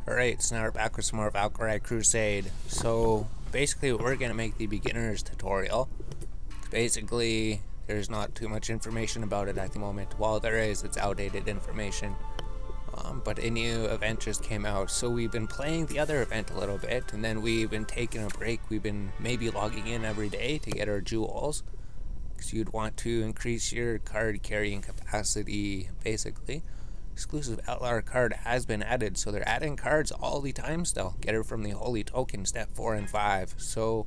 Alright, so now we're back with some more Valkyrie Crusade. So basically we're going to make the beginner's tutorial. Basically there's not too much information about it at the moment. While there is, it's outdated information. But a new event just came out, so we've been playing the other event a little bit, and then we've been taking a break. We've been maybe logging in every day to get our jewels, because you'd want to increase your card carrying capacity, basically. Exclusive LR card has been added, so they're adding cards all the time still. Get her from the Holy Token, step 4 and 5. So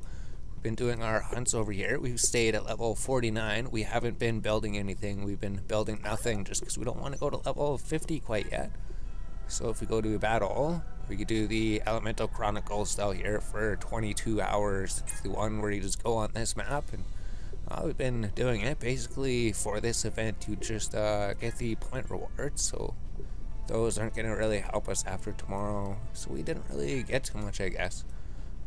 we've been doing our hunts over here. We've stayed at level 49. We haven't been building anything. We've been building nothing just because we don't want to go to level 50 quite yet. So if we go to a battle, we could do the Elemental Chronicle style here for 22 hours. It's the one where you just go on this map, and we've been doing it. Basically, for this event, you just get the point rewards, so those aren't going to really help us after tomorrow. So we didn't really get too much, I guess.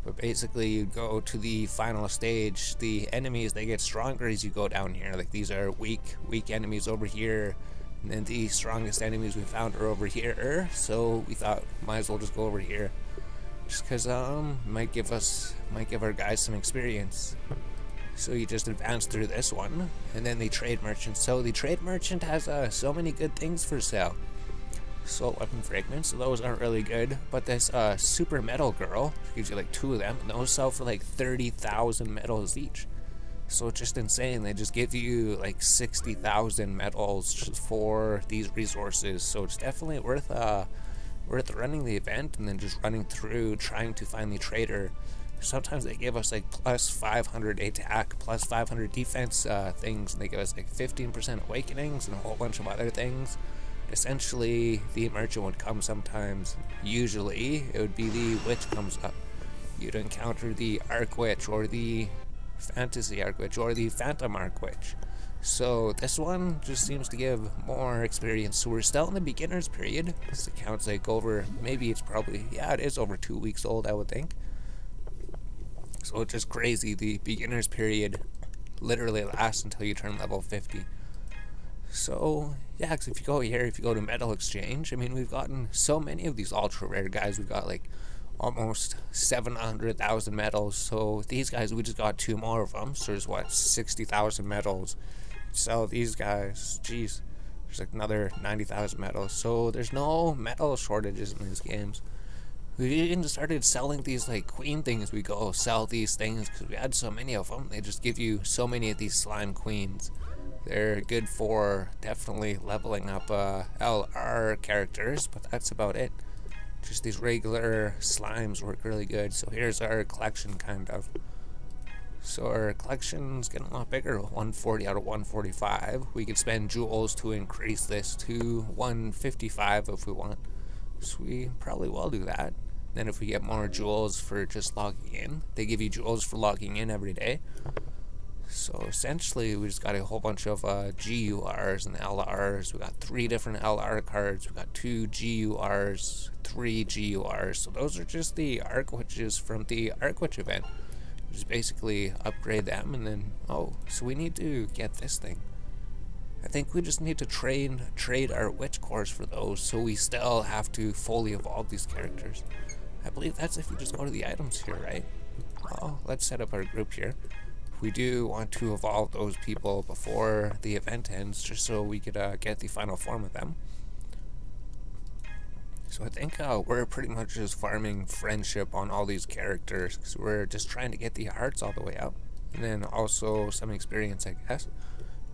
But basically, you go to the final stage. The enemies, they get stronger as you go down here. Like, these are weak enemies over here. And then the strongest enemies we found are over here, so we thought might as well just go over here, just because might give our guys some experience. So you just advance through this one, and then the trade merchant. So the trade merchant has so many good things for sale. Assault weapon fragments, so those aren't really good, but this super metal girl gives you like 2 of them, and those sell for like 30,000 metals each. So it's just insane. They just give you like 60,000 metals just for these resources. So it's definitely worth running the event and then just running through trying to find the trader. Sometimes they give us like plus 500 attack, plus 500 defense things, and they give us like 15% awakenings and a whole bunch of other things. Essentially, the merchant would come sometimes. Usually, it would be the witch comes up. You'd encounter the arc witch or the fantasy arc witch or the phantom arc witch. So this one just seems to give more experience. So we're still in the beginner's period. This account's like over, maybe it's probably, yeah, it is over 2 weeks old, I would think. So it's just crazy. The beginner's period literally lasts until you turn level 50. So yeah, because if you go here, if you go to Metal Exchange, I mean, we've gotten so many of these ultra rare guys. We've got like almost 700,000 metals. So these guys, we just got 2 more of them. So there's what, 60,000 metals. So these guys, geez, there's like another 90,000 metals. So there's no metal shortages in these games. We even started selling these like queen things. We go sell these things because we had so many of them. They just give you so many of these slime queens. They're good for definitely leveling up LR characters, but that's about it. Just these regular slimes work really good. So here's our collection, kind of. So our collection's getting a lot bigger, 140 out of 145. We could spend jewels to increase this to 155 if we want. So we probably will do that. Then if we get more jewels for just logging in, they give you jewels for logging in every day. So essentially, we just got a whole bunch of GURs and LRs. We got 3 different LR cards. We got 2 GURs, 3 GURs. So those are just the Arc Witches from the Arc Witch event. We just basically upgrade them, and then so we need to get this thing. I think we just need to trade our witch cores for those, so we still have to fully evolve these characters. I believe that's if we just go to the items here, right? Well, let's set up our group here. We do want to evolve those people before the event ends, just so we could get the final form of them. So I think we're pretty much just farming friendship on all these characters, because we're just trying to get the hearts all the way up. And then also some experience, I guess.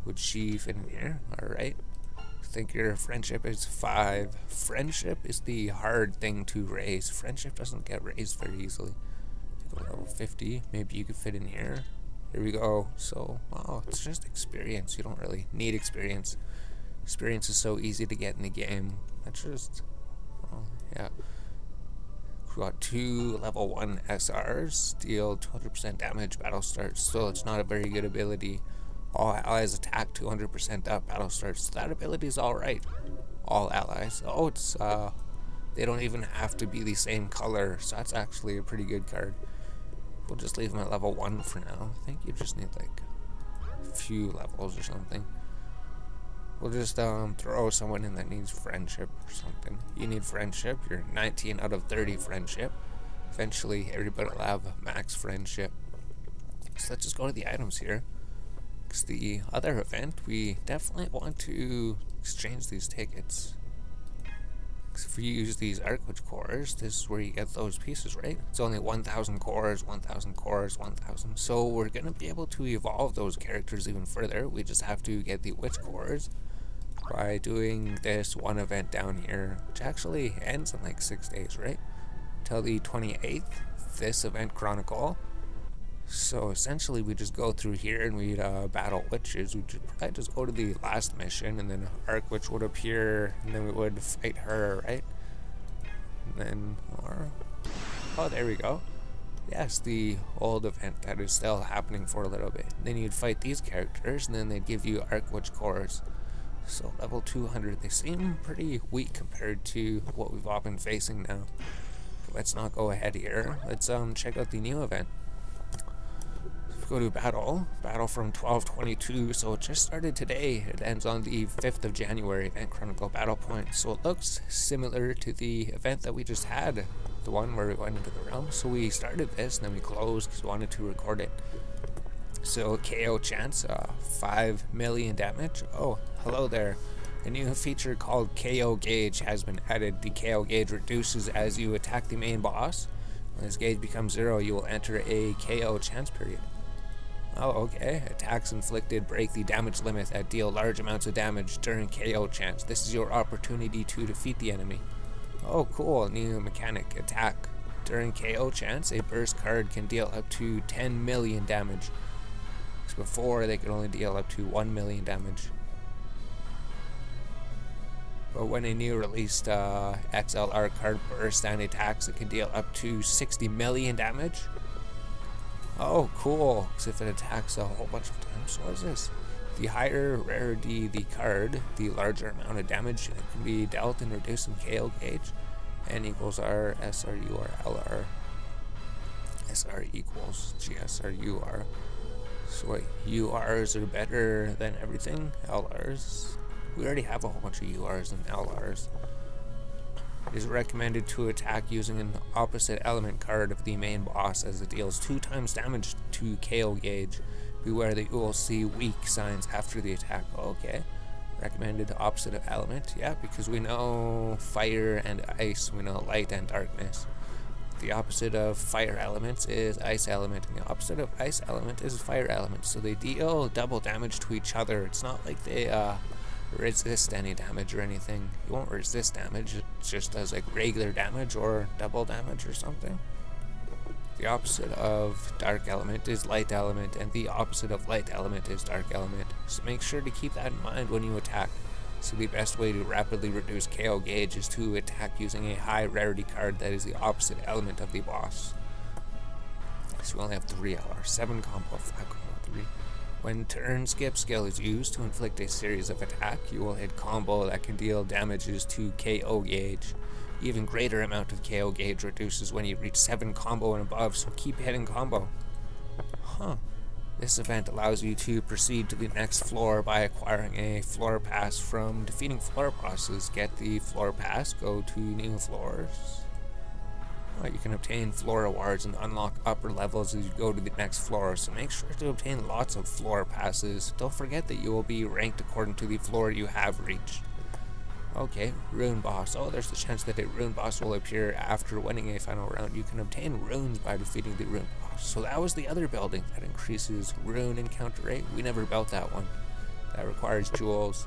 Would she fit in here? Alright. I think your friendship is 5. Friendship is the hard thing to raise. Friendship doesn't get raised very easily. Go level 50. Maybe you could fit in here. Here we go. So, it's just experience. You don't really need experience. Experience is so easy to get in the game. That's just, yeah. We got 2 level 1 SRs. Deal 200% damage, battle starts. So it's not a very good ability. All allies attack 200% up, battle starts. So that ability is alright. All allies. Oh, it's, they don't even have to be the same color. So that's actually a pretty good card. We'll just leave them at level 1 for now. I think you just need like a few levels or something. We'll just throw someone in that needs friendship or something. You need friendship, you're 19 out of 30 friendship. Eventually everybody will have max friendship. So let's just go to the items here. Because the other event, we definitely want to exchange these tickets. Because if we use these Arcwitch cores, this is where you get those pieces, right? It's only 1,000 cores, 1,000 cores, 1,000. So we're going to be able to evolve those characters even further. We just have to get the witch cores by doing this one event down here, which actually ends in like 6 days, right? Till the 28th, this event Chronicle. So essentially we just go through here and we'd battle witches. We'd probably just go to the last mission and then Arcwitch would appear and then we would fight her, right? And then, oh, there we go. Yes, the old event that is still happening for a little bit. Then you'd fight these characters and then they'd give you Arcwitch cores. So level 200, they seem pretty weak compared to what we've all been facing now. Let's not go ahead here. Let's check out the new event. Go to battle from 12/22, so it just started today. It ends on the 5th of January, event Chronicle battle point. So it looks similar to the event that we just had, the one where we went into the realm. So we started this and then we closed because we wanted to record it. So KO chance, 5 million damage. Oh, hello there. A new feature called KO gauge has been added. The KO gauge reduces as you attack the main boss. When this gauge becomes 0, you will enter a KO chance period. Oh, okay. Attacks inflicted break the damage limit that deal large amounts of damage during KO chance. This is your opportunity to defeat the enemy. Oh, cool. New mechanic. Attack. During KO chance, a burst card can deal up to 10 million damage. So before, they could only deal up to 1 million damage. But when a new released XLR card bursts and attacks, it can deal up to 60 million damage. Oh, cool, because if it attacks a whole bunch of times, what is this? The higher rarity the card, the larger amount of damage it can be dealt and reduced in KO gauge. N equals R, SR, UR, LR. SR equals GSR, UR. So wait, URs are better than everything? LRs? We already have a whole bunch of URs and LRs. It is recommended to attack using an opposite element card of the main boss as it deals 2 times damage to KO gauge. Beware that you will see weak signs after the attack. Okay. Recommended opposite of element. Yeah, because we know fire and ice. We know light and darkness. The opposite of fire elements is ice element, and the opposite of ice element is fire element. So they deal double damage to each other. It's not like they resist any damage or anything. You won't resist damage, it just does like regular damage or double damage or something. The opposite of dark element is light element, and the opposite of light element is dark element. So make sure to keep that in mind when you attack. So the best way to rapidly reduce KO gauge is to attack using a high rarity card that is the opposite element of the boss. So we only have 3 LR, 7 combo, 5 combo, 3. When turn skip skill is used to inflict a series of attack, you will hit combo that can deal damages to KO gauge. Even greater amount of KO gauge reduces when you reach 7 combo and above, so keep hitting combo. Huh. This event allows you to proceed to the next floor by acquiring a floor pass from defeating floor bosses. Get the floor pass, go to new floors. You can obtain floor awards and unlock upper levels as you go to the next floor, so make sure to obtain lots of floor passes. Don't forget that you will be ranked according to the floor you have reached. Okay, rune boss. Oh, there's the chance that a rune boss will appear after winning a final round. You can obtain runes by defeating the rune boss. So that was the other building that increases rune encounter rate. We never built that one. That requires jewels.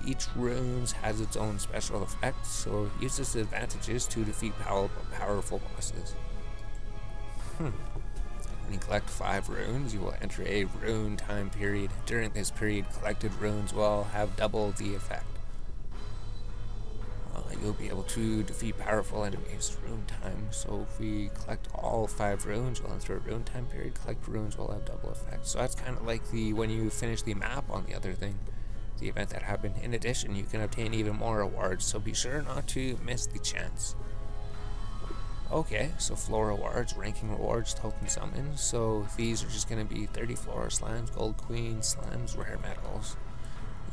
Each rune has its own special effects, so use its advantages to defeat powerful bosses. When you collect 5 runes, you will enter a rune time period. During this period, collected runes will have double the effect. You'll be able to defeat powerful enemies rune time. So if we collect all 5 runes, we'll enter a rune time period. Collect runes will have double effect. So that's kind of like when you finish the map on the other thing. The event that happened. In addition, you can obtain even more rewards, so be sure not to miss the chance. Okay, so floor rewards, ranking rewards, token summons. So these are just going to be 30 floor slimes, gold queen, slimes, rare metals.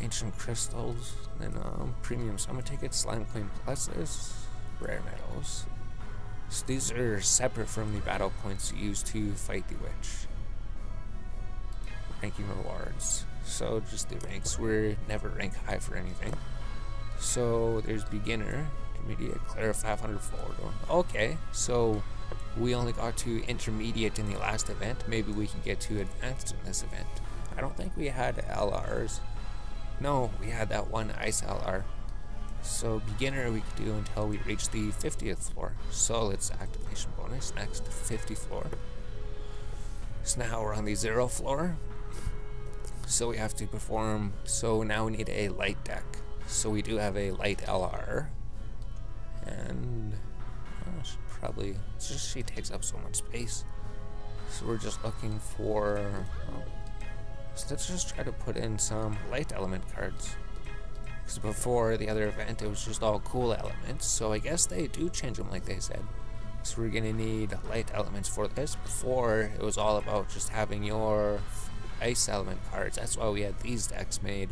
Ancient crystals, then premium summon tickets, slime coin pluses, rare medals. So these are separate from the battle points used to fight the witch. Ranking rewards. So just the ranks, we're never rank high for anything. So there's beginner, intermediate, clear 500 forward. Okay, so we only got to intermediate in the last event. Maybe we can get to advanced in this event. I don't think we had LRs. No, we had that one ice LR. So beginner we could do until we reach the 50th floor. So let's activation bonus, next 50 floor. So now we're on the 0 floor. So we have to perform, so now we need a light deck. So we do have a light LR. And probably, it's just she takes up so much space. So we're just looking for, so let's just try to put in some light element cards. Because before the other event, it was just all cool elements. So I guess they do change them like they said. So we're gonna need light elements for this. Before, it was all about just having your ice element cards. That's why we had these decks made.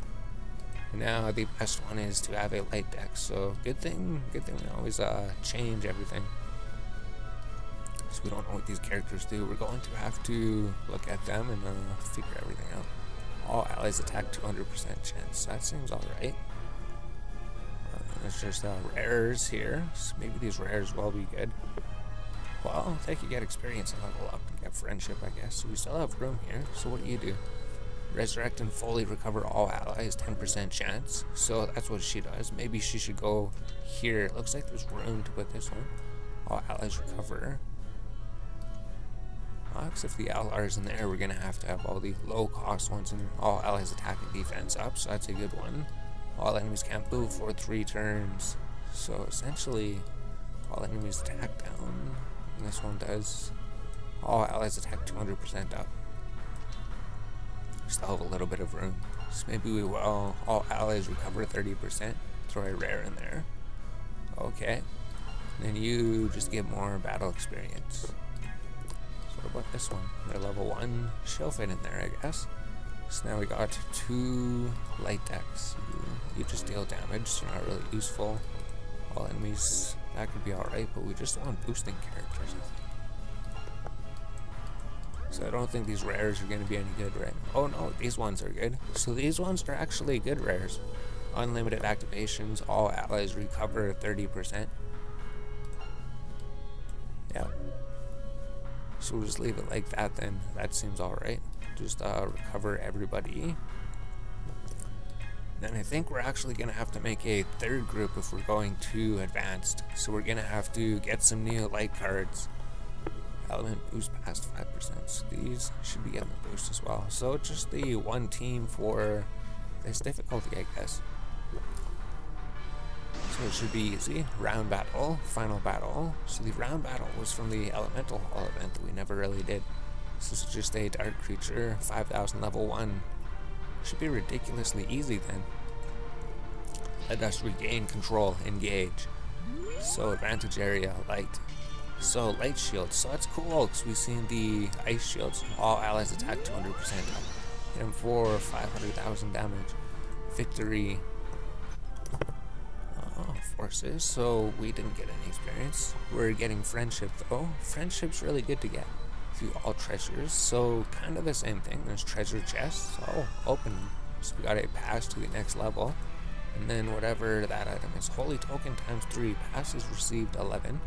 And now the best one is to have a light deck. So good thing we always change everything. So we don't know what these characters do. We're going to have to look at them and figure everything out. All allies attack 200% chance. That seems alright. There's just rares here. So maybe these rares will be good. Well, they could get experience and level up and get friendship, I guess. So we still have room here. So what do? Resurrect and fully recover all allies, 10% chance. So that's what she does. Maybe she should go here. It looks like there's room to put this one. All allies recover. If the LR's in there, we're going to have all the low cost ones and all allies attack and defense up. So that's a good one. All enemies can't move for 3 turns. So essentially, all enemies attack down. And this one does. All allies attack 200% up. We still have a little bit of room. So maybe we will. All allies recover 30%. Throw a rare in there. Okay. And then you just get more battle experience. So what about this one? They're level 1. She'll fit in there, I guess. So now we got 2 light decks. You just deal damage, so you're not really useful. All enemies, that could be alright, but we just want boosting characters, I think. So I don't think these rares are going to be any good right now. Oh no, these ones are good. So these ones are actually good rares. Unlimited activations, all allies recover 30%. Yeah. So we'll just leave it like that then. That seems alright. Just recover everybody. Then I think we're actually going to have to make a 3rd group if we're going to advanced. So we're going to have to get some new light cards. Element boost past 5%. So these should be getting the boost as well. So just the one team for this difficulty, I guess. So it should be easy. Round battle, final battle. So the round battle was from the elemental hall event that we never really did. So this is just a dark creature, 5000 level 1. Should be ridiculously easy then. Let us regain control, engage. So advantage area, light. So light shield, so that's cool because we've seen the ice shields. All allies attack 200% up. Hit him for 500,000 damage. Victory. Forces, so we didn't get any experience. We're getting friendship though. Friendship's really good to get. Through all treasures, so kind of the same thing. There's treasure chests. Oh, open them. So we got a pass to the next level. And then whatever that item is. Holy token times 3. Passes received 11.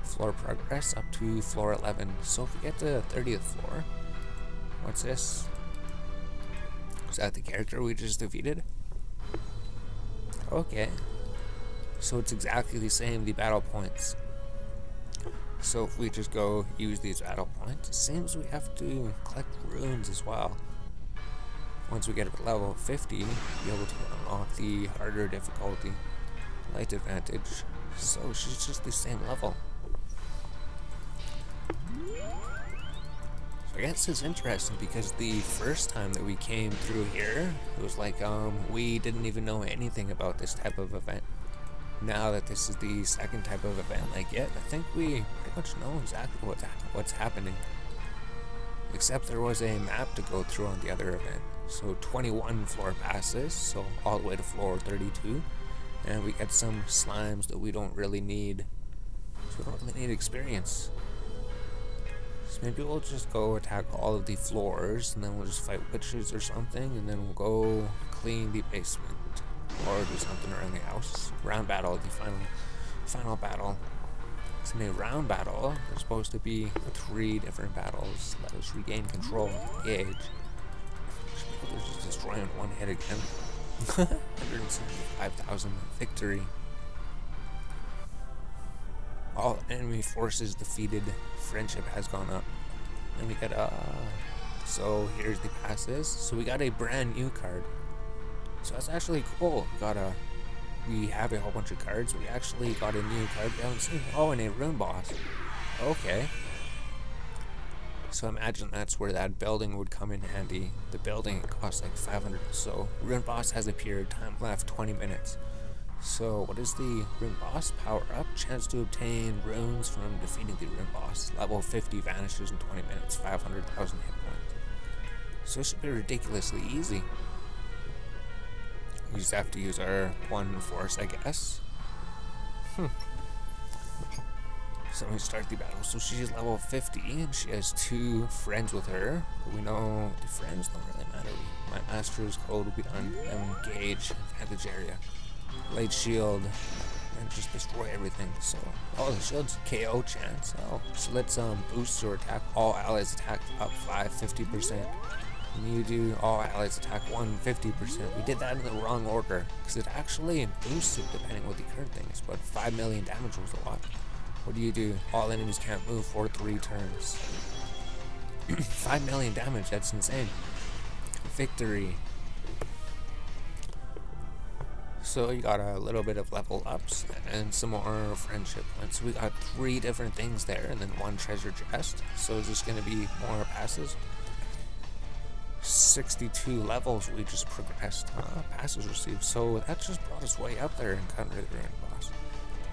Floor progress up to floor 11. So if we get to 30th floor, what's this? Is that the character we just defeated? Okay. So it's exactly the same, the battle points. So if we just go use these battle points, it seems we have to collect runes as well. Once we get up to level 50, be able to unlock the harder difficulty, light advantage. So she's just the same level. So I guess it's interesting because the first time that we came through here, it was like we didn't even know anything about this type of event. Now that this is the 2nd type of event like it, I think we pretty much know exactly what's happening. Except there was a map to go through on the other event. So 21 floor passes, so all the way to floor 32. And we get some slimes that we don't really need. So we don't really need experience. So maybe we'll just go attack all of the floors, and then we'll just fight witches or something, and then we'll go clean the basement. Or do something around the house. Round battle, the final battle. So in a round battle, there's supposed to be 3 different battles. Let us regain control. Engage. They're just destroying one hit again. 175,000 victory. All enemy forces defeated. Friendship has gone up. And we get so here's the passes. So we got a brand new card. So that's actually cool. We have a whole bunch of cards. We actually got a new card we haven't seen. Oh, and a rune boss. Okay. So imagine that's where that building would come in handy. The building costs like 500. So rune boss has appeared. Time left 20 minutes. So what is the rune boss? Power up. Chance to obtain runes from defeating the rune boss. Level 50 vanishes in 20 minutes. 500,000 hit points. So it should be ridiculously easy. We just have to use our 1 force, I guess. So we start the battle. So she's level 50 and she has 2 friends with her. But we know the friends don't really matter. My master's code will be done. Engage, advantage area. Light shield, and just destroy everything. So, oh, the shield's KO chance. Oh, so let's boost your attack. All allies attack up 50%. And you do all allies attack 150%. We did that in the wrong order because it actually boosted depending what the current thing is. But 5 million damage was a lot. What do? All enemies can't move for 3 turns. 5 million damage, that's insane. Victory. So you got a little bit of level ups and some more friendship points. So we got 3 different things there and then 1 treasure chest. So is this going to be more passes? 62 levels we just progressed. Passes received. So that just brought us way up there and got rid of the rune boss.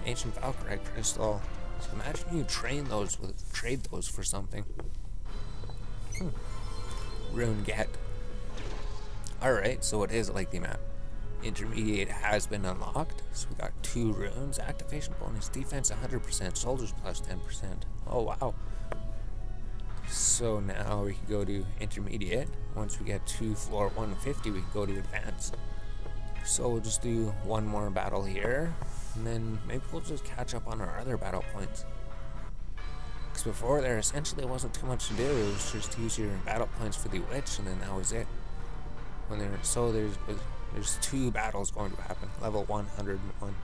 Ancient Valkyrie crystal. So imagine you trade those for something. Rune get. Alright, so it is like the map. Intermediate has been unlocked. So we got 2 runes. Activation bonus. Defense 100%. Soldiers plus 10%. Oh wow. So now we can go to intermediate. Once we get to floor 150, we can go to advanced. So we'll just do 1 more battle here. And then maybe we'll just catch up on our other battle points. Because before there essentially wasn't too much to do. It was just to use your battle points for the witch, and then that was it. There's 2 battles going to happen. Level 101.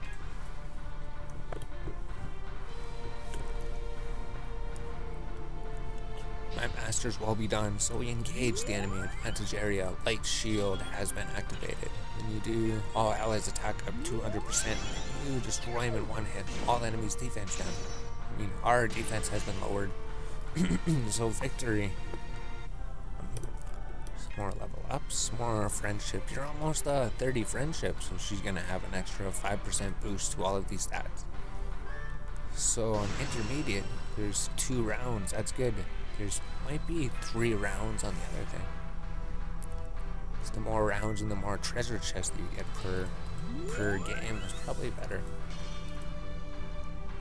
My masters will be done, so we engage the enemy advantage area. Light shield has been activated. And you do all allies attack up 200%. You destroy them in 1 hit. All enemies defense down. I mean, our defense has been lowered. So victory. More level ups, more friendship. You're almost 30 friendships, so she's gonna have an extra 5% boost to all of these stats. So on intermediate, there's 2 rounds. That's good. There's might be 3 rounds on the other thing. So the more rounds and the more treasure chests that you get per game is probably better.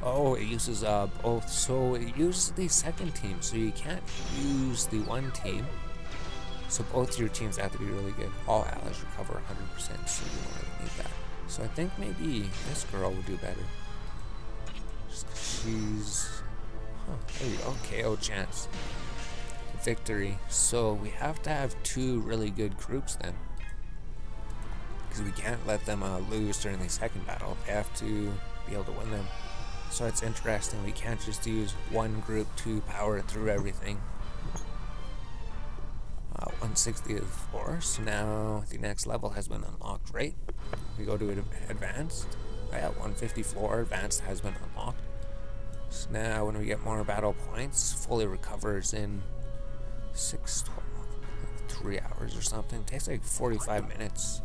Oh, it uses both. So it uses the second team, so you can't use the 1 team. So both your teams have to be really good. All allies recover 100%, so you don't really need that. So I think maybe this girl would do better. Just 'cause she's... there you go. KO chance. Victory. So we have to have 2 really good groups then. Because we can't let them lose during the second battle. They have to be able to win them. So it's interesting. We can't just use 1 group to power through everything. 160th floor. So now the next level has been unlocked, right? We go to advanced. Yeah, 150 floor. Advanced has been unlocked. So now when we get more battle points, fully recovers in 3 hours or something. It takes like 45 minutes.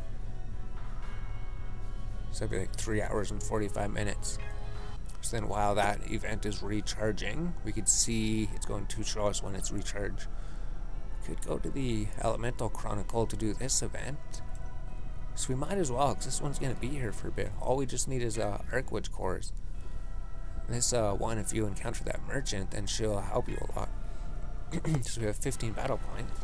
So it'd be like 3 hours and 45 minutes. So then while that event is recharging, we could see it's going to show us when it's recharged. could go to the Elemental Chronicle to do this event. So we might as well, because this one's going to be here for a bit. All we just need is Arc Witch cores. This one, if you encounter that merchant, then she'll help you a lot. So we have 15 battle points.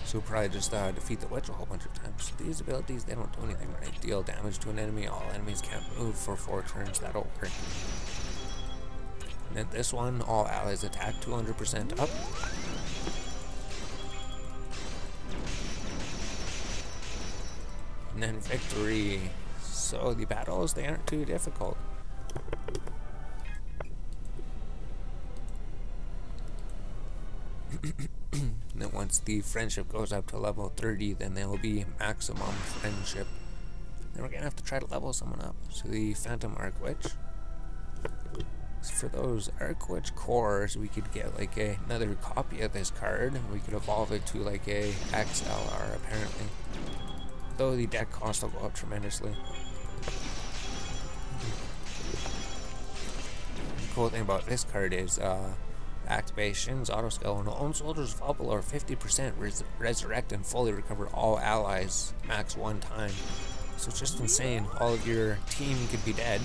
So we'll probably just defeat the witch a whole bunch of times. These abilities, they don't do anything, right? Deal damage to an enemy. All enemies can't move for 4 turns. That'll work. And then this one, all allies attack 200% up. And then victory. So the battles, they aren't too difficult. And then once the friendship goes up to level 30, then there will be maximum friendship. Then we're gonna have to try to level someone up. So the Phantom Arc Witch. So for those Arc Witch cores, we could get like another copy of this card. We could evolve it to like a XLR apparently. Though the deck cost will go up tremendously. The cool thing about this card is activations, auto skill. When lone soldiers fall below 50%, resurrect and fully recover all allies max 1 time. So it's just insane. All of your team could be dead.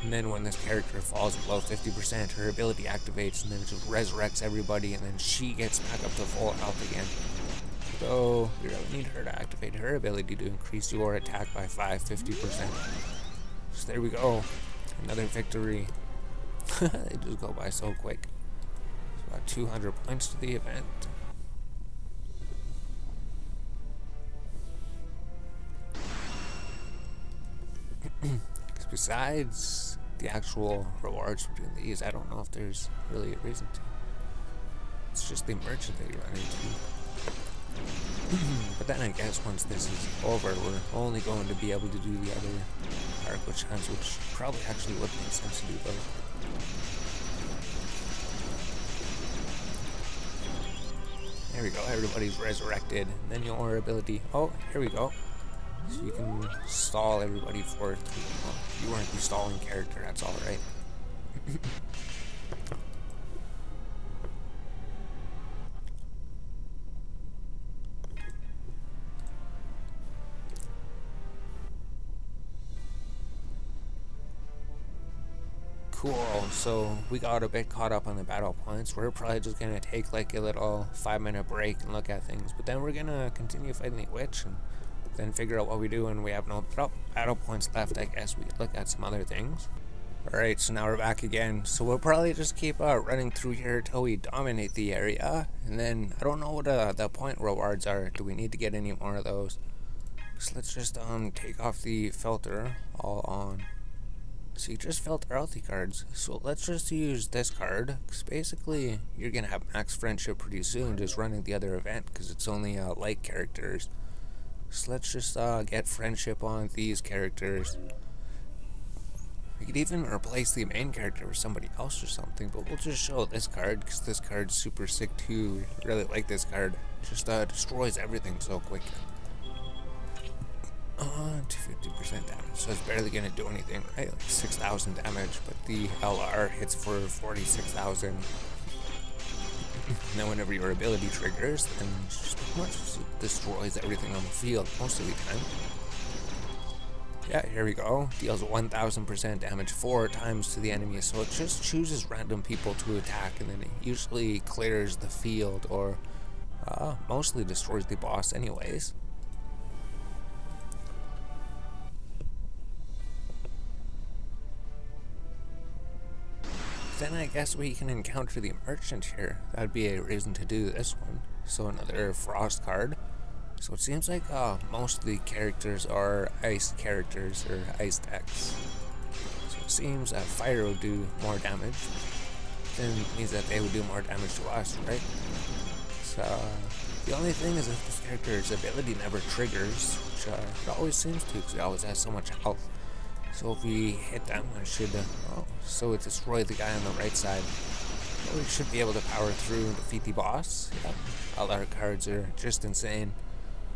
And then when this character falls below 50%, her ability activates and then it just resurrects everybody and then she gets back up to full health again. So you really need her to activate her ability to increase your attack by 50%. So there we go. Another victory. They just go by so quick. So about 200 points to the event. Besides the actual rewards for doing these, I don't know if there's really a reason to. It's just the merchant that you run into. But then I guess once this is over, we're only going to be able to do the other Arc Witch hunts, which probably actually would make sense to do both. There we go, everybody's resurrected. And then your ability, oh, here we go. So you can stall everybody for 3. Well, you weren't the stalling character, that's alright. Cool, so we got a bit caught up on the battle points. We're probably just gonna take like a little 5-minute break and look at things, but then we're gonna continue fighting the witch and then figure out what we do. And we have no battle points left. I guess we could look at some other things. Alright, so now we're back again. So we'll probably just keep running through here until we dominate the area. And then I don't know what the point rewards are. Do we need to get any more of those? So let's just take off the filter all on. So you just filter out the cards. So let's just use this card, because basically you're gonna have max friendship pretty soon just running the other event, because it's only light characters. So let's just get friendship on these characters. We could even replace the main character with somebody else or something, but we'll just show this card because this card's super sick too. I really like this card. It just destroys everything so quick. To 50% damage, so it's barely gonna do anything, right? Like 6,000 damage, but the LR hits for 46,000. And then whenever your ability triggers, then it just pretty much destroys everything on the field most of the time. Yeah, here we go. Deals 1,000% damage 4 times to the enemy, so it just chooses random people to attack, and then it usually clears the field or mostly destroys the boss anyways. Then I guess we can encounter the merchant here. That'd be a reason to do this one. So another frost card. So it seems like most of the characters are ice characters or ice decks. So it seems that fire would do more damage. Then it means that they would do more damage to us, right? So the only thing is that this character's ability never triggers, which it always seems to, because it always has so much health. So if we hit them, I should, so it destroyed the guy on the right side. But we should be able to power through and defeat the boss. Yep. All our cards are just insane.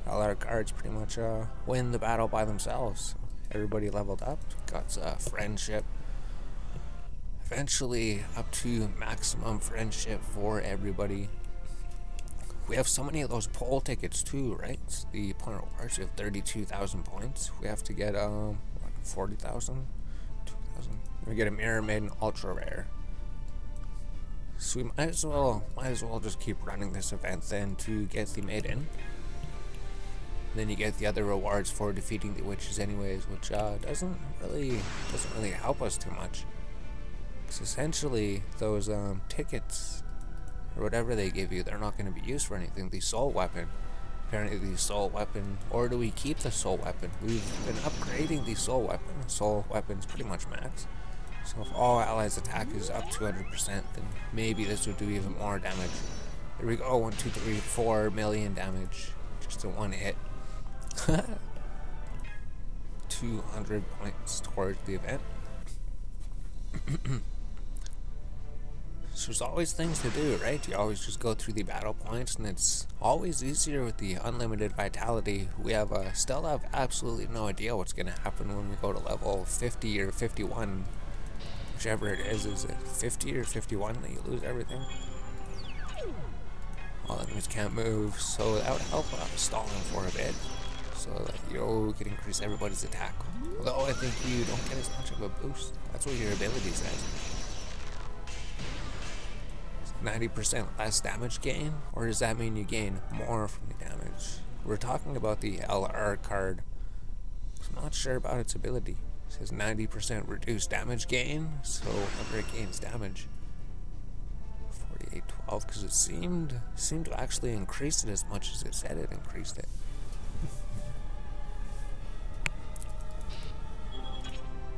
All our cards pretty much win the battle by themselves. Everybody leveled up, got friendship. eventually up to maximum friendship for everybody. We have so many of those poll tickets too, right? It's the point rewards. We have 32,000 points. We have to get 40,000, 2,000. We get a mirror maiden ultra rare. So we might as well just keep running this event then to get the maiden. Then you get the other rewards for defeating the witches anyways, which doesn't really help us too much. Because essentially those tickets or whatever they give you, they're not going to be used for anything. The soul weapon, apparently the soul weapon, or do we keep the soul weapon? We've been upgrading the soul weapon. The soul weapon's pretty much max. So if all allies attack is up 200%, then maybe this would do even more damage. There we go, 1, 2, 3, 4 million damage just in one hit. 200 points towards the event. So there's always things to do, right? You always just go through the battle points, and it's always easier with the unlimited vitality. We have still have absolutely no idea what's going to happen when we go to level 50 or 51. Whichever it is it 50 or 51 that you lose everything? All enemies can't move, so that would help stalling for a bit, so that you can increase everybody's attack. Although I think you don't get as much of a boost. That's what your ability says. 90% less damage gain, or does that mean you gain more from the damage? We're talking about the LR card, so I'm not sure about its ability. It says 90% reduced damage gain, so whenever it gains damage. 4812, because it seemed to actually increase it as much as it said it increased it.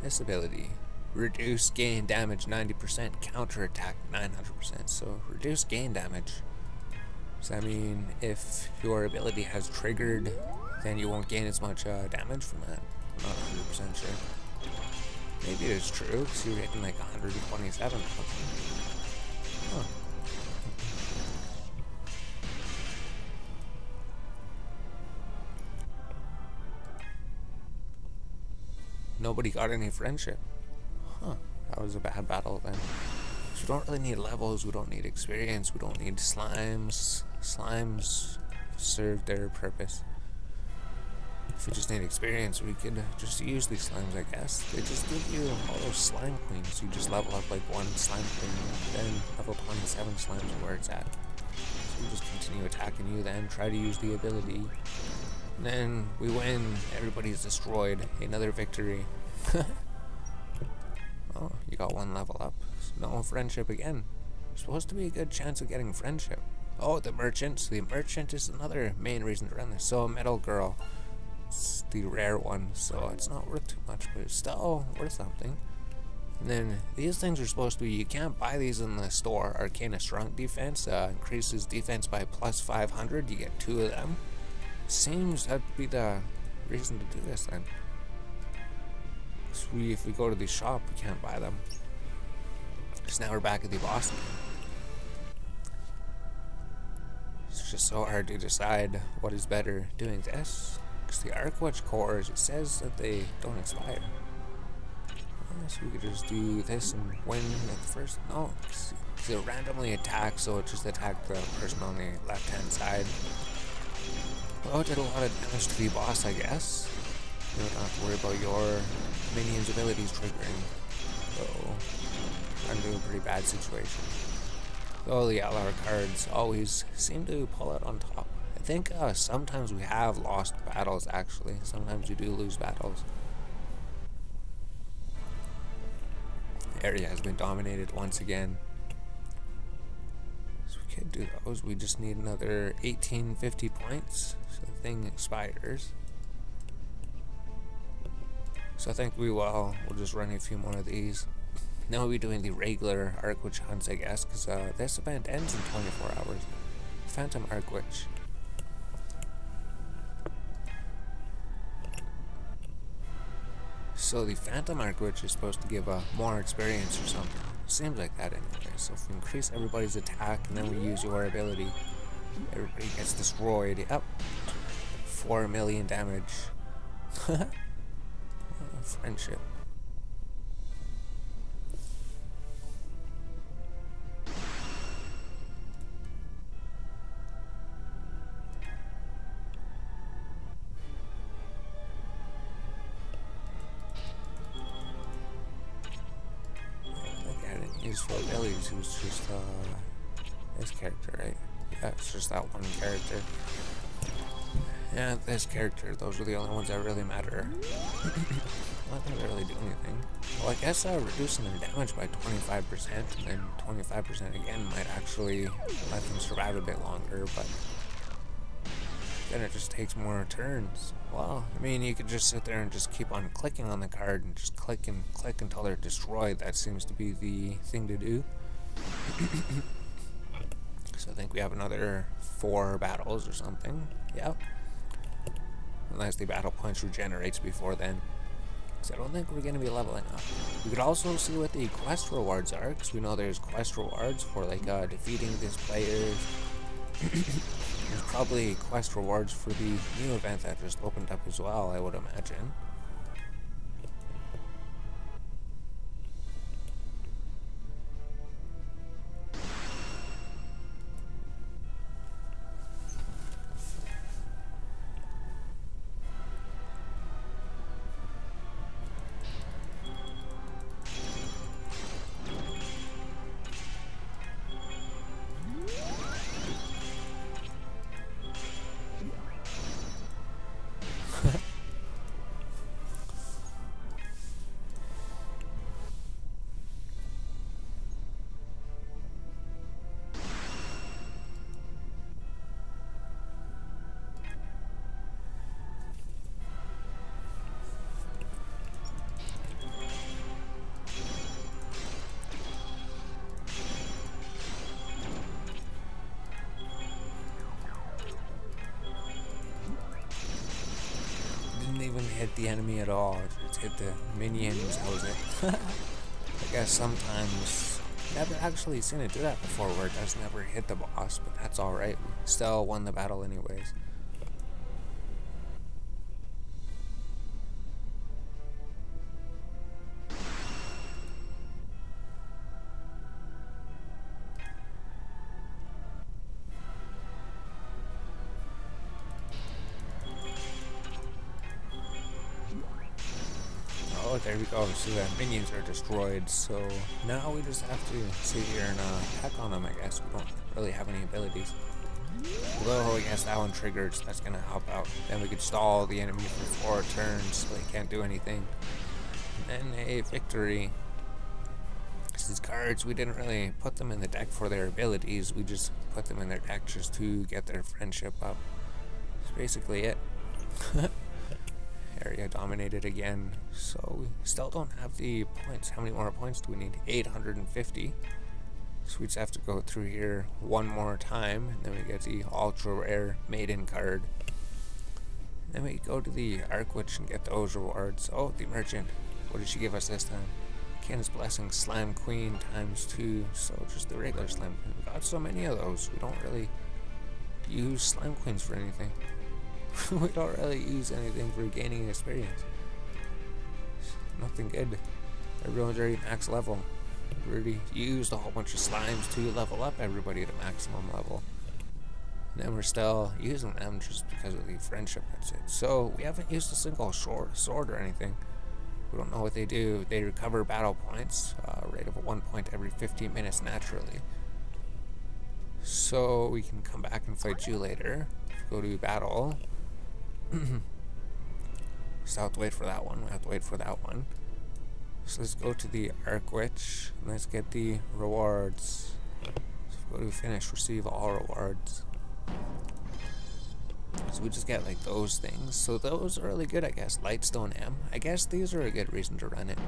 This ability, reduce gain damage 90%, counter attack 900%. So reduce gain damage. Does that mean if your ability has triggered, then you won't gain as much damage from that? I'm not 100% sure. Maybe it is true, because you're hitting like 127 or something. Huh. Nobody got any friendship. Huh. That was a bad battle then. So we don't really need levels, we don't need experience, we don't need slimes. Slimes serve their purpose. If we just need experience, we could just use these slimes, I guess. They just give you all those slime queens. You just level up like one slime queen, then level 27 slimes is where it's at. So we just continue attacking you, then try to use the ability. And then we win, everybody's destroyed. Another victory. Oh, you got one level up. No friendship again. Supposed to be a good chance of getting friendship. Oh, the merchant. So the merchant is another main reason to run this. So metal girl. It's the rare one, so it's not worth too much, but it's still worth something. And then these things are supposed to be, you can't buy these in the store. Arcana Strong Defense increases defense by plus 500. You get 2 of them. Seems that'd be the reason to do this then. So if we go to the shop, we can't buy them. So now we're back at the boss again. It's just so hard to decide what is better, doing this. Because the Archwitch cores, it says that they don't expire. So we could just do this and win at the first. No, it randomly attacks, so it just attacked the person on the left hand side. Well, it did a lot of damage to the boss, I guess. You don't have to worry about your minions' abilities triggering. So, I'm in a pretty bad situation. Though the LR cards always seem to pull out on top. I think sometimes we have lost battles, actually. Sometimes we do lose battles. The area has been dominated once again. So we could do those. We just need another 1850 points. So the thing expires. So I think we'll just run a few more of these. Then we'll be doing the regular Archwitch hunts, I guess, because this event ends in 24 hours. Phantom Archwitch. So the Phantom Archwitch is supposed to give more experience or something. Seems like that anyway. So if we increase everybody's attack and then we use your ability, everybody gets destroyed. Yep. 4 million damage. Friendship. use for abilities. He was just this character, right? Yeah, it's just that one character. Yeah, this character. Those are the only ones that really matter. Not gonna really do anything. Well, I guess reducing their damage by 25% and then 25% again might actually let them survive a bit longer, but then it just takes more turns. Well, I mean, you could just sit there and just keep on clicking on the card and just click and click until they're destroyed. That seems to be the thing to do. So I think we have another 4 battles or something. Yep. Unless the battle points regenerates before then. Because I don't think we're going to be leveling up. We could also see what the quest rewards are, because we know there's quest rewards for like defeating these players. There's probably quest rewards for the new event that just opened up as well, I would imagine. Hit the enemy at all, just hit the minions. That was it. I guess sometimes, never actually seen it do that before where it does never hit the boss, but that's alright. We still won the battle anyways. Oh, there we go. So the minions are destroyed. So now we just have to sit here and attack on them, I guess. We don't really have any abilities. Although, I guess that one triggered, so that's going to help out. Then we could stall the enemy for 4 turns so they can't do anything. And then a victory. These cards, we didn't really put them in the deck for their abilities. We just put them in their deck just to get their friendship up. That's basically it. Area dominated again, so we still don't have the points. How many more points do we need? 850. So we just have to go through here one more time, and then we get the ultra rare maiden card. And then we go to the Arc Witch and get those rewards. Oh, the merchant. What did she give us this time? Ken's Blessing Slime Queen ×2. So just the regular Slime Queen. We got so many of those. We don't really use Slime Queens for anything. We don't really use anything for gaining experience. Nothing good. Everyone's already max level. We already used a whole bunch of slimes to level up everybody to maximum level. And then we're still using them just because of the friendship, that's it. So we haven't used a single sword or anything. We don't know what they do. They recover battle points, rate of 1 point every 15 minutes naturally. So we can come back and fight you later. Go to battle. Still have to wait for that one. We have to wait for that one. So let's go to the Arc Witch and let's get the rewards. So go to finish, receive all rewards. So we just get like those things. So those are really good, I guess. Lightstone M. I guess these are a good reason to run it.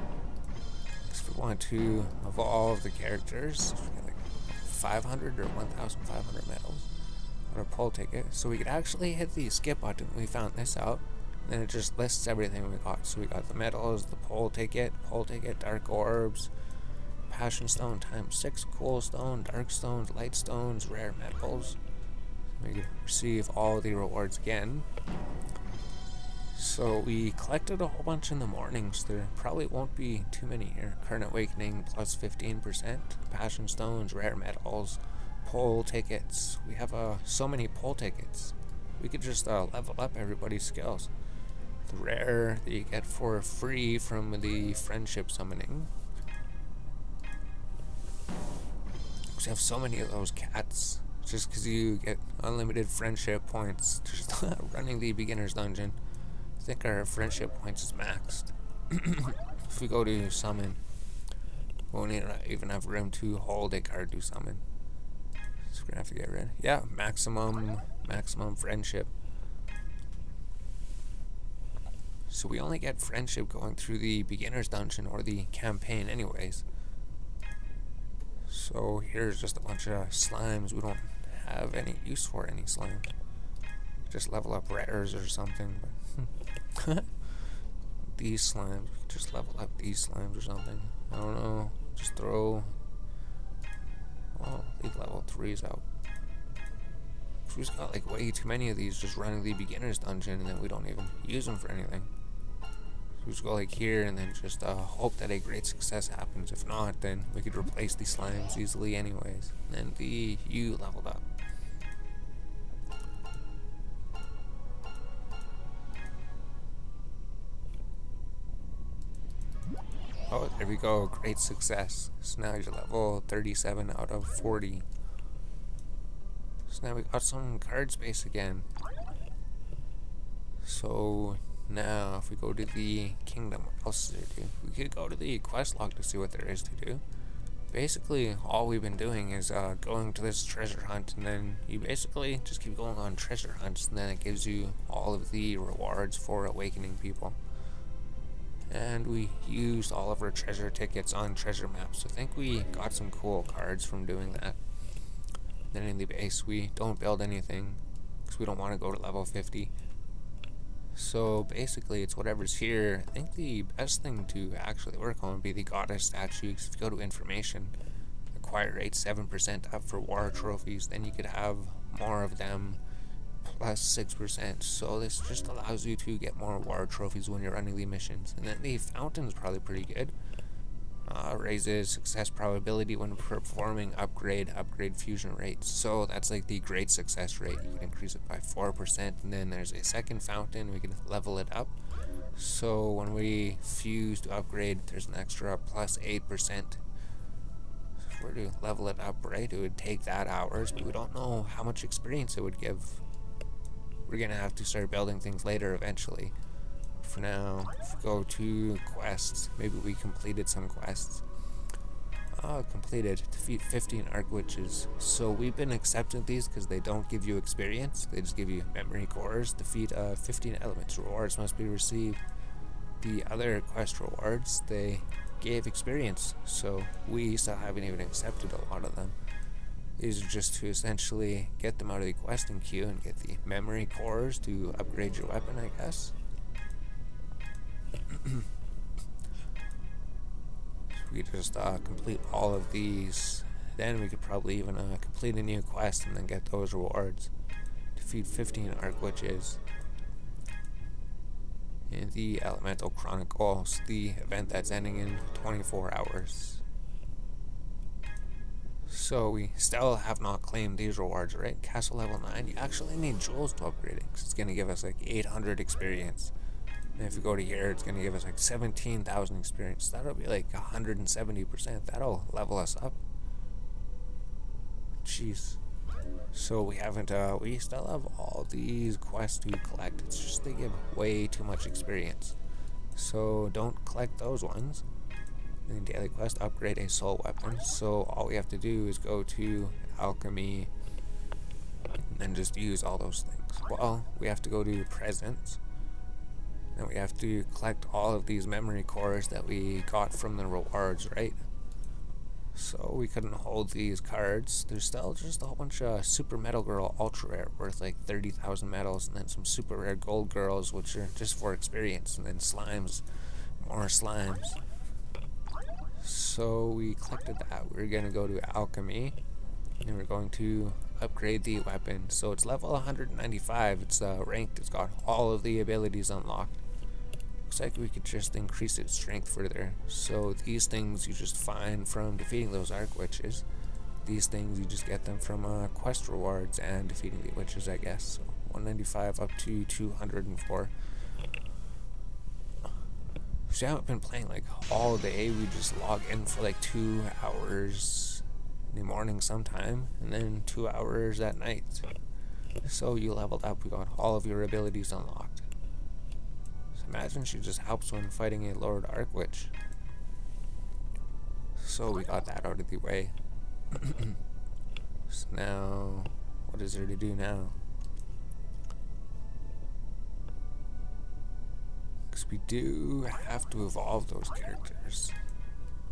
If we want to evolve the characters, we get like 500 or 1,500 medals. Or a poll ticket, so we could actually hit the skip button. We found this out, and then it just lists everything we got. So we got the medals, the poll ticket, dark orbs, passion stone ×6, cool stone, dark stones, light stones, rare medals. We could receive all the rewards again. So we collected a whole bunch in the morning, so there probably won't be too many here. Current Awakening plus 15%, passion stones, rare medals, poll tickets. We have so many poll tickets. We could just level up everybody's skills. The rare that you get for free from the friendship summoning. Because you have so many of those cats. Just because you get unlimited friendship points just running the beginner's dungeon. I think our friendship points is maxed. If we go to summon, we won't even have room to hold a card to summon. So we're gonna have to get rid. Yeah, maximum friendship. So we only get friendship going through the beginner's dungeon or the campaign anyways. So here's just a bunch of slimes. We don't have any use for any slimes. Just level up rares or something. But these slimes, we could just level up these slimes or something. I don't know. Just throw. Oh, leave level 3s out. We've got like way too many of these just running the beginner's dungeon, and then we don't even use them for anything. So we just go like here and then just hope that a great success happens. If not, then we could replace these slimes easily anyways. And then the U leveled up. Oh, there we go, great success. So now you're level 37 out of 40. So now we got some card space again. So now if we go to the kingdom, what else is there to do? We could go to the quest log to see what there is to do. Basically, all we've been doing is going to this treasure hunt, and then you basically just keep going on treasure hunts, and then it gives you all of the rewards for awakening people. And we used all of our treasure tickets on treasure maps, so I think we got some cool cards from doing that. Then in the base, we don't build anything because we don't want to go to level 50. So basically, it's whatever's here. I think the best thing to actually work on would be the goddess statue. Because if you go to information, acquire rate 7% up for war trophies, then you could have more of them plus 6%. So this just allows you to get more war trophies when you're running the missions. And then the fountain's probably pretty good. Raises success probability when performing upgrade fusion rate. So that's like the great success rate. You can increase it by 4%, and then there's a second fountain. We can level it up. So when we fuse to upgrade, there's an extra plus 8%. So if we're to level it up, right, it would take that hours, but we don't know how much experience it would give. We're gonna have to start building things later eventually. For now, if we go to quests, maybe we completed some quests. Completed, defeat 15 arc witches. So we've been accepting these because they don't give you experience, they just give you memory cores. Defeat 15 elements, rewards must be received. The other quest rewards, they gave experience, so we still haven't even accepted a lot of them. These are just to essentially get them out of the questing queue and get the memory cores to upgrade your weapon, I guess. So we just complete all of these, then we could probably even complete a new quest and then get those rewards. Defeat 15 arc witches in the elemental Chronicle, the event that's ending in 24 hours. So we still have not claimed these rewards, right? Castle level 9, you actually need jewels to upgrade it, because it's going to give us like 800 experience. And if we go to here, it's going to give us like 17,000 experience. That'll be like 170%. That'll level us up. Jeez. So we haven't, we still have all these quests to collect. It's just they give way too much experience. So don't collect those ones. In daily quest, upgrade a soul weapon. So all we have to do is go to alchemy and then just use all those things. Well, we have to go to presents. And we have to collect all of these memory cores that we got from the rewards, right? So we couldn't hold these cards. There's still just a whole bunch of super metal girl ultra rare worth like 30,000 medals, and then some super rare gold girls which are just for experience, and then slimes, more slimes. So we collected that. We're gonna go to alchemy and we're going to upgrade the weapon. So it's level 195, it's ranked, it's got all of the abilities unlocked. Looks like we could just increase its strength further. So these things you just find from defeating those arc witches. These things you just get them from quest rewards and defeating the witches, I guess. So 195 up to 204. So I haven't been playing like all day. We just log in for like 2 hours in the morning sometime, and then 2 hours at night. So you leveled up, we got all of your abilities unlocked. So imagine she just helps when fighting a Lord Archwitch. So we got that out of the way. So now, what is there to do now? Because we do have to evolve those characters.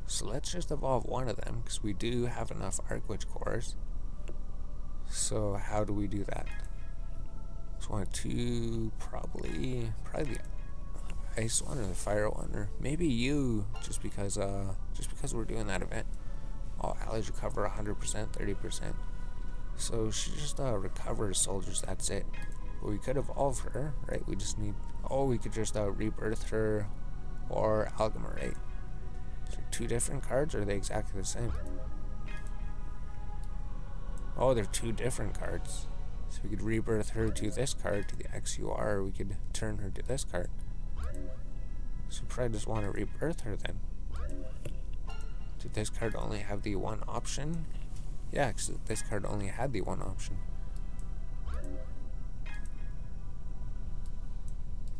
So let's just evolve one of them, because we do have enough Archwitch cores. So how do we do that? Just want to probably the ice one or the fire one, or maybe you, just because we're doing that event. All allies recover 100%, 30%. So she just recovers soldiers, that's it. But we could evolve her, right? We just need, we could just rebirth her or Algema, So 2 different cards, or are they exactly the same? Oh, they're 2 different cards. So we could rebirth her to this card, to the XUR, or we could turn her to this card. So we probably just want to rebirth her then. Did this card only have the one option? Yeah, because this card only had the one option.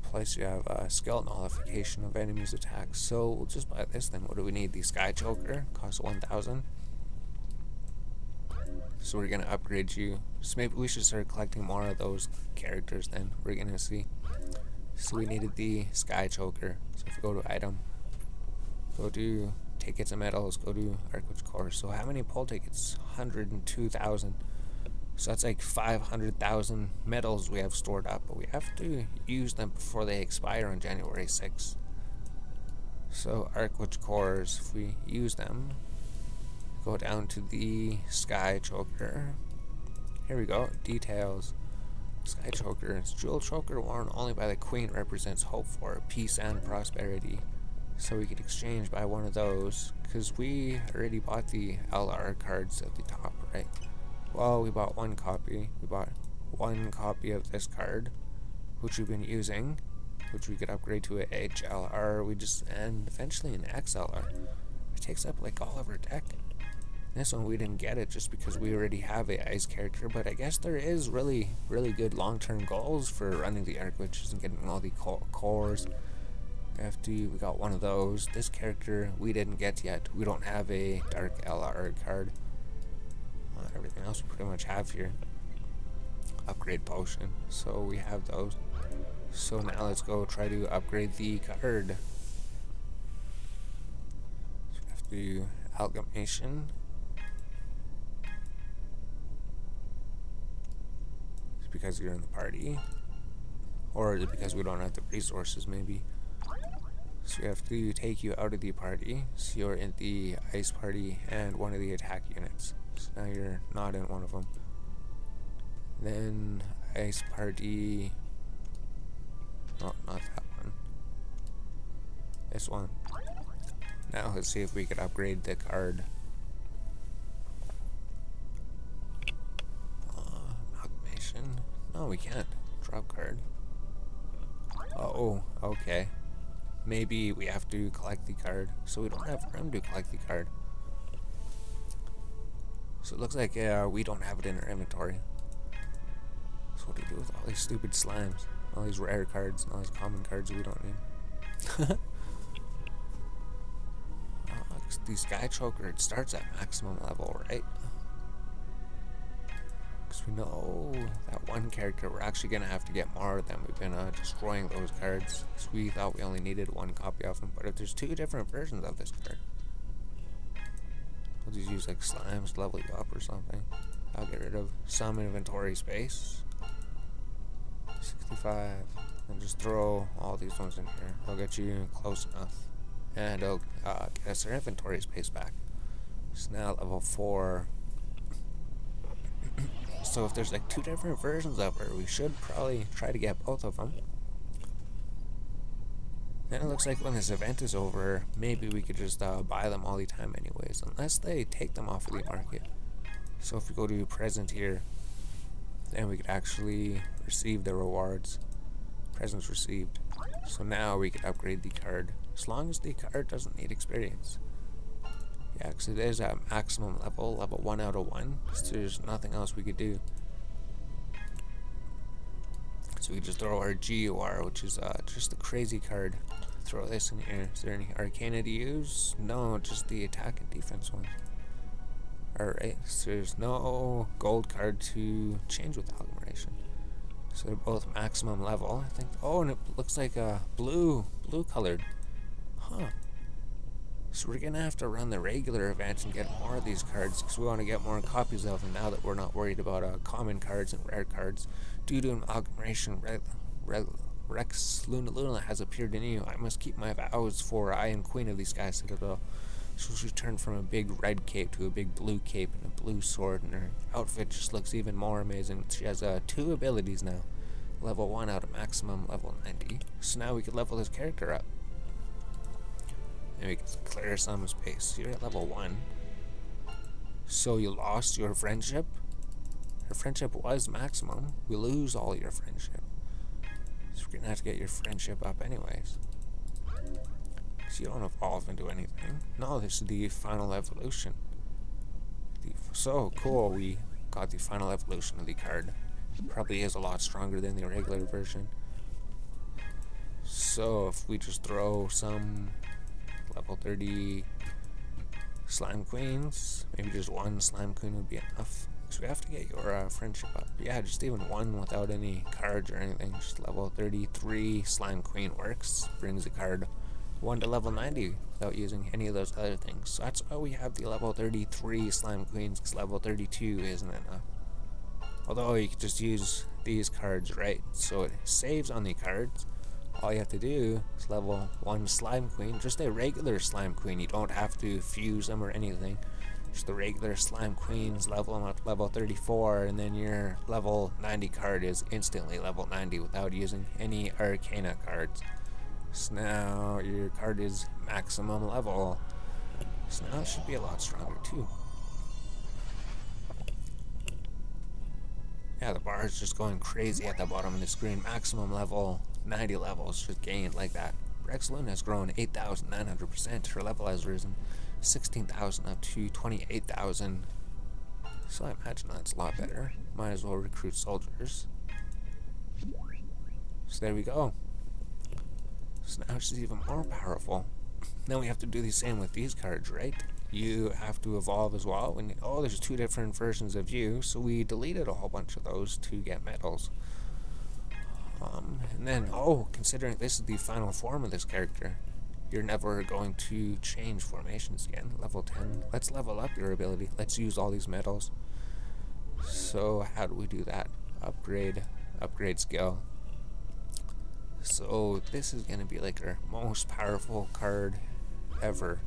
Plus you have skill nullification of enemies' attacks. So we'll just buy this then. What do we need? The Sky Choker, costs 1,000. So we're going to upgrade you. So maybe we should start collecting more of those characters then. We're going to see. So we needed the Sky Choker. So if we go to item, go to tickets and medals, go to Archwitch Core. So how many poll tickets? 102,000. So that's like 500,000 medals we have stored up, but we have to use them before they expire on January 6th. So Archwitch Cores, if we use them, go down to the Sky Choker. Here we go, details. Sky Choker, it's jewel choker worn only by the Queen, represents hope for peace and prosperity. So we could exchange by one of those, because we already bought the LR cards at the top, right? Well, we bought 1 copy. We bought 1 copy of this card, which we've been using, which we could upgrade to an HLR, and eventually an XLR. It takes up like all of our deck. This one we didn't get it just because we already have a ice character, but I guess there is really good long-term goals for running the Archwitches and getting all the cores. We got 1 of those. This character we didn't get yet. We don't have a Dark LR card. Everything else we pretty much have here. Upgrade potion. So we have those. So now let's go try to upgrade the card. So we have to do Algemation. It's because you're in the party. Or is it because we don't have the resources maybe? So we have to take you out of the party. So you're in the ice party and one of the attack units. So now you're not in one of them. Then ice party. No, not that one. This one. Now let's see if we could upgrade the card. Amalgamation. No, we can't. Drop card. Oh, okay. Maybe we have to collect the card. So we don't have room to collect the card. So it looks like we don't have it in our inventory. So what do we do with all these stupid slimes? All these rare cards and all these common cards we don't need. The Sky Choker, it starts at maximum level, right? Because we know that 1 character, we're actually going to have to get more of them. We've been destroying those cards. Because we thought we only needed 1 copy of them. But if there's 2 different versions of this card, we'll just use like slimes to level you up or something. I'll get rid of some inventory space. 65. And just throw all these ones in here. I'll get you close enough. And it'll get us our inventory space back. So now level 4. So if there's like 2 different versions of her, we should probably try to get both of them. Then it looks like when this event is over, maybe we could just buy them all the time anyways, unless they take them off of the market. So if we go to present here, then we could actually receive the rewards. Presents received. So now we could upgrade the card, as long as the card doesn't need experience. Yeah, because it is at maximum level, level 1 out of 1. So there's nothing else we could do. So we just throw our GUR, which is just a crazy card. Throw this in here. Is there any Arcana to use? No, just the attack and defense ones. Alright, so there's no gold card to change with Agglomeration. So they're both maximum level, I think. Oh, and it looks like a blue colored. Huh. So we're gonna have to run the regular event and get more of these cards because we want to get more copies of them now that we're not worried about common cards and rare cards. Due to an Agglomeration, Rex Luna has appeared in you. I must keep my vows, for I am queen of these guys. Citadel. So she turned from a big red cape to a big blue cape and a blue sword, and her outfit just looks even more amazing. She has 2 abilities now. Level 1 out of maximum level 90. So now we could level this character up. And we can clear some space. You're at level 1. So you lost your friendship? Your friendship was maximum. We lose all your friendship. So we're gonna have to get your friendship up anyways. So you don't evolve into anything. No, this is the final evolution. So cool, we got the final evolution of the card. It probably is a lot stronger than the regular version. So if we just throw some level 30 slime queens, maybe just 1 slime queen would be enough. So we have to get your friendship up. Yeah, just even 1 without any cards or anything. Just level 33 slime queen works. Brings the card 1 to level 90 without using any of those other things. So that's why we have the level 33 slime queens, because level 32 isn't enough. Although you could just use these cards, right? So it saves on the cards. All you have to do is level 1 slime queen, just a regular slime queen. You don't have to fuse them or anything. Just the regular slime queens, level them up to level 34, and then your level 90 card is instantly level 90 without using any Arcana cards. So now your card is maximum level. So now it should be a lot stronger too. Yeah, the bar is just going crazy at the bottom of the screen. Maximum level, 90 levels just gained like that. Rex Luna has grown 8,900%. Her level has risen 16,000 up to 28,000. So I imagine that's a lot better. Might as well recruit soldiers. So there we go. So now she's even more powerful. Now we have to do the same with these cards, right? You have to evolve as well. Oh, there's 2 different versions of you, so we deleted a whole bunch of those to get medals. And then, considering this is the final form of this character, you're never going to change formations again. Level 10. Let's level up your ability. Let's use all these medals. So how do we do that? Upgrade skill. So this is going to be like our most powerful card ever.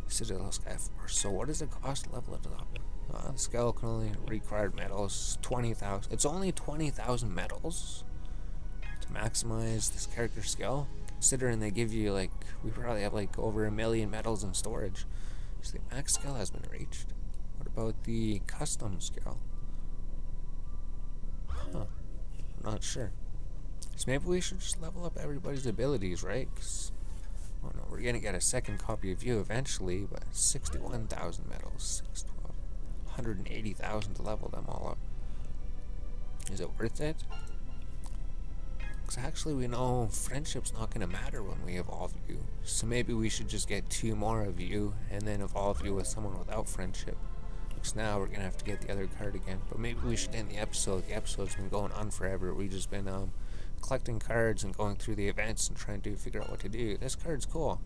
Citadel Skyforce. So what does it cost to level it up? The skill can only require medals 20,000. It's only 20,000 medals to maximize this character skill. Considering they give you we probably have over 1 million medals in storage. So the max skill has been reached. What about the custom skill? Huh. I'm not sure. So maybe we should just level up everybody's abilities, right? Oh no, we're gonna get a second copy of you eventually, but 61,000 medals, 612, 180,000 to level them all up. Is it worth it? Because actually we know friendship's not gonna matter when we evolve you. So maybe we should just get 2 more of you and then evolve you with someone without friendship. Because now we're gonna have to get the other card again. But maybe we should end the episode. The episode's been going on forever. We've just been collecting cards and going through the events and trying to figure out what to do. This card's cool.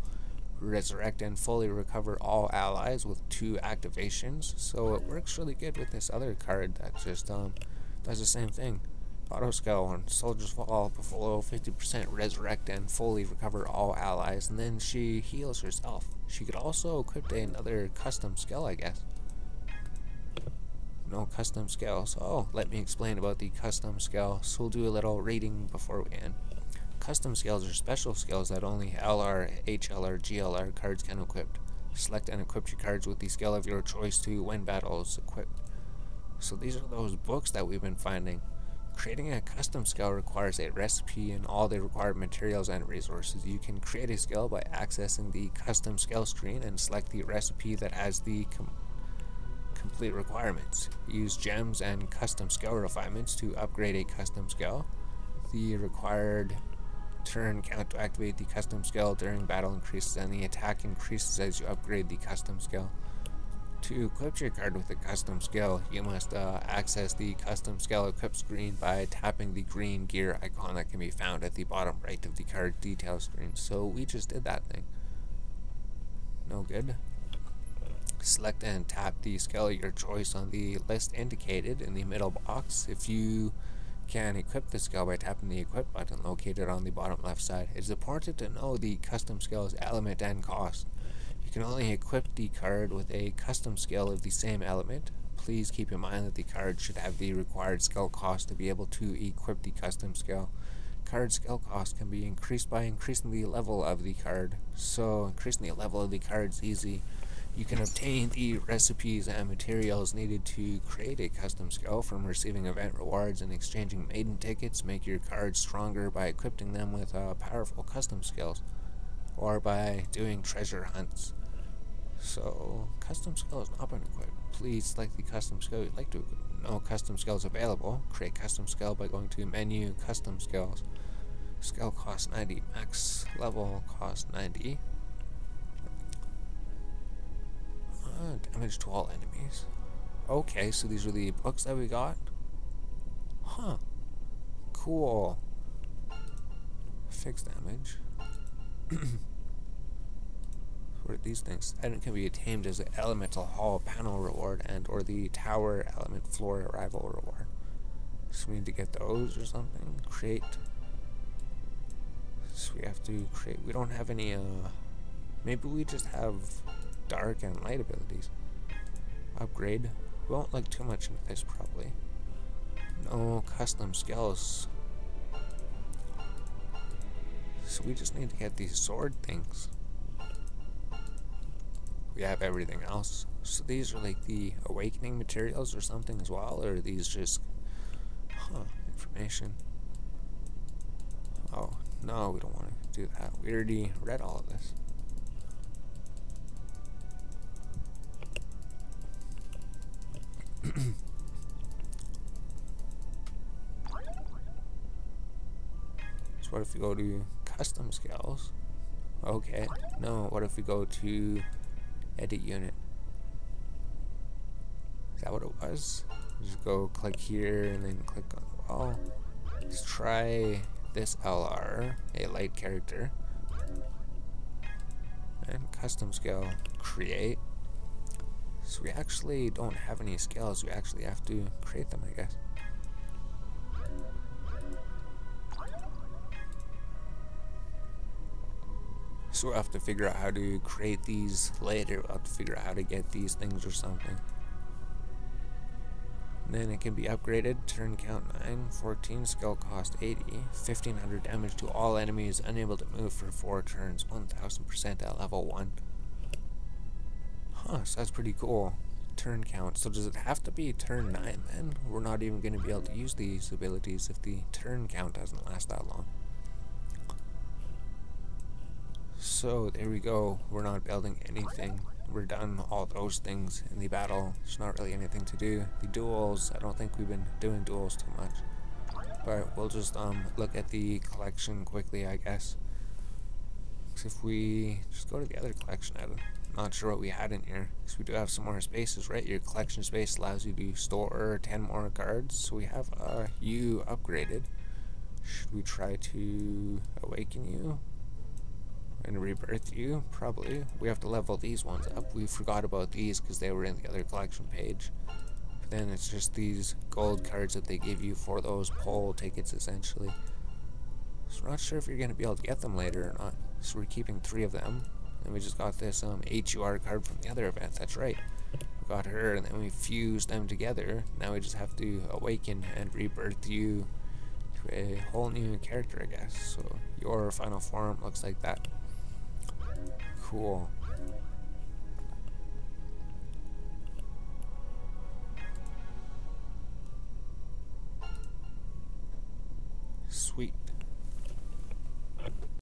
Resurrect and fully recover all allies with 2 activations. So it works really good with this other card that just does the same thing. Auto skill, when soldiers fall below 50%, resurrect and fully recover all allies, and then she heals herself. She could also equip another custom skill, I guess. No custom skill, so let me explain about the custom skill. So we'll do a little reading before we end. Custom skills are special skills that only LR, HLR, GLR cards can equip. Select and equip your cards with the skill of your choice to win battles equipped. So these are those books that we've been finding. Creating a custom skill requires a recipe and all the required materials and resources. You can create a skill by accessing the custom skill screen and select the recipe that has the complete requirements. Use gems and custom skill refinements to upgrade a custom skill. The required turn count to activate the custom skill during battle increases, and the attack increases as you upgrade the custom skill. To equip your card with a custom skill, you must access the custom skill equip screen by tapping the green gear icon that can be found at the bottom right of the card detail screen. So we just did that thing. No good. Select and tap the skill of your choice on the list indicated in the middle box. If you can equip the skill by tapping the equip button located on the bottom left side. It is important to know the custom skill's element and cost. You can only equip the card with a custom skill of the same element. Please keep in mind that the card should have the required skill cost to be able to equip the custom skill. Card skill cost can be increased by increasing the level of the card. So increasing the level of the card is easy. You can obtain the recipes and materials needed to create a custom skill from receiving event rewards and exchanging maiden tickets. Make your cards stronger by equipping them with powerful custom skills, or by doing treasure hunts. So, custom skill has not been equipped. Please select the custom skill you'd like to equip. No custom skills available. Create custom skill by going to menu, custom skills. Skill cost 90, max level cost 90. Damage to all enemies. Okay, so these are the books that we got. Huh. Cool. Fixed damage. What are these things? Item can be tamed as an elemental hall panel reward and or the tower element floor arrival reward. So we need to get those or something. Create. So we have to create. We don't have any maybe we just have dark and light abilities. Upgrade. We won't look too much into this probably. No custom skills. So we just need to get these sword things. We have everything else. So these are like the awakening materials or something as well, or are these just information? Oh no, we don't want to do that. We already read all of this. So what if we go to custom skills? Okay, no, what if we go to edit unit? Is that what it was? Just go click here and then click on the wall. Let's try this LR, a light character. And custom skill, create. So we actually don't have any skills, we actually have to create them, I guess. So we'll have to figure out how to create these later. We'll have to figure out how to get these things or something. And then it can be upgraded. Turn count 9, 14, skill cost 80, 1500 damage to all enemies unable to move for 4 turns, 1000% at level 1. Huh, so that's pretty cool. Turn count. So does it have to be turn 9 then? We're not even going to be able to use these abilities if the turn count doesn't last that long. So there we go. We're not building anything. We're done all those things in the battle. There's not really anything to do. The duels, I don't think we've been doing duels too much. But we'll just look at the collection quickly, I guess. So if we just go to the other collection, I'm not sure what we had in here. Because we do have some more spaces, right? Your collection space allows you to store 10 more cards. So we have you upgraded. Should we try to awaken you? And rebirth you? Probably. We have to level these ones up. We forgot about these because they were in the other collection page. But then it's just these gold cards that they give you for those poll tickets, essentially. So we're not sure if you're going to be able to get them later or not. So we're keeping 3 of them. And we just got this HUR card from the other event. That's right. We got her and then we fused them together. Now we just have to awaken and rebirth you to a whole new character, I guess. So your final form looks like that. Cool.